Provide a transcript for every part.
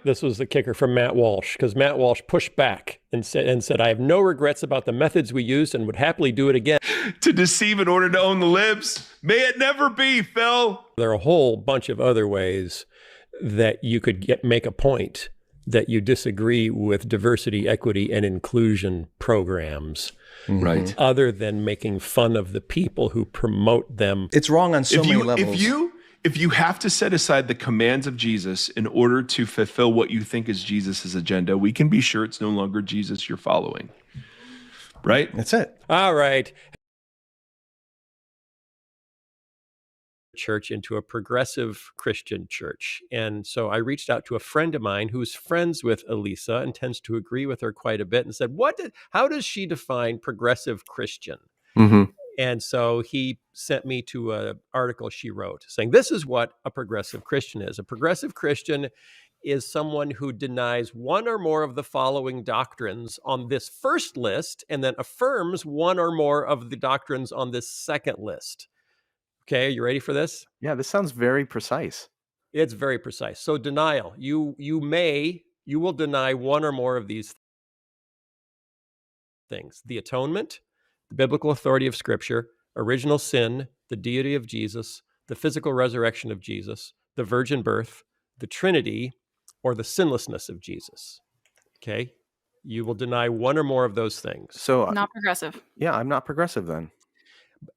This was the kicker from Matt Walsh, because Matt Walsh pushed back and said, I have no regrets about the methods we used and would happily do it again. To deceive in order to own the libs? May it never be, Phil. There are a whole bunch of other ways that you could make a point that you disagree with diversity, equity, and inclusion programs. Right. Other than making fun of the people who promote them. It's wrong on so many levels. If you have to set aside the commands of Jesus in order to fulfill what you think is Jesus's agenda, we can be sure it's no longer Jesus you're following. Right? That's it. All right. Church into a progressive Christian church. And so I reached out to a friend of mine who's friends with Elisa and tends to agree with her quite a bit and said, how does she define progressive Christian? Mm-hmm. And so he sent me to an article she wrote saying, this is what a progressive Christian is. A progressive Christian is someone who denies one or more of the following doctrines on this first list and then affirms one or more of the doctrines on this second list. Okay, you ready for this? Yeah, this sounds very precise. It's very precise. So denial, you will deny one or more of these things. The atonement, the biblical authority of Scripture, original sin, the deity of Jesus, the physical resurrection of Jesus, the virgin birth, the Trinity, or the sinlessness of Jesus. Okay? You will deny one or more of those things. So Not progressive. Yeah, I'm not progressive then.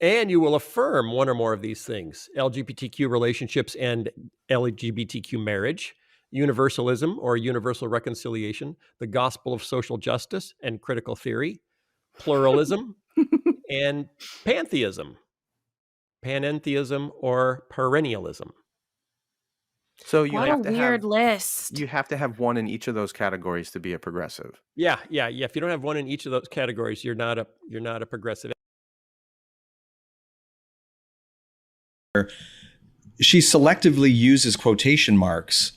And you will affirm one or more of these things: LGBTQ relationships and LGBTQ marriage, universalism or universal reconciliation, the gospel of social justice and critical theory, pluralism, and pantheism, panentheism or perennialism. So you What have a to weird have list. you have to have one in each of those categories to be a progressive. Yeah. If you don't have one in each of those categories, you're not a progressive. She selectively uses quotation marks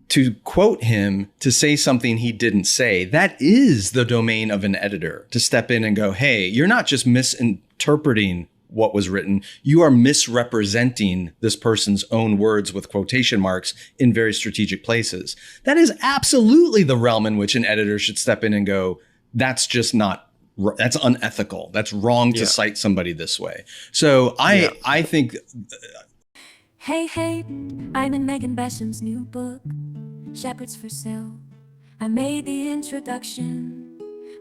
to quote him to say something he didn't say. That is the domain of an editor, to step in and go, hey, you're not just misinterpreting what was written, you are misrepresenting this person's own words with quotation marks in very strategic places. That is absolutely the realm in which an editor should step in and go, that's unethical. That's wrong to cite somebody this way. So I think. Hey, I'm in Megan Besham's new book, Shepherds for Sale. I made the introduction.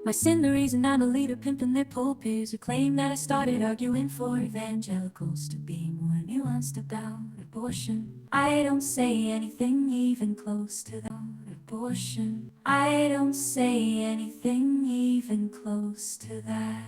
My sin, the reason I'm a leader, pimping their pulpits who claim that I started arguing for evangelicals to be more nuanced about abortion. I don't say anything even close to that. Abortion. I don't say anything even close to that.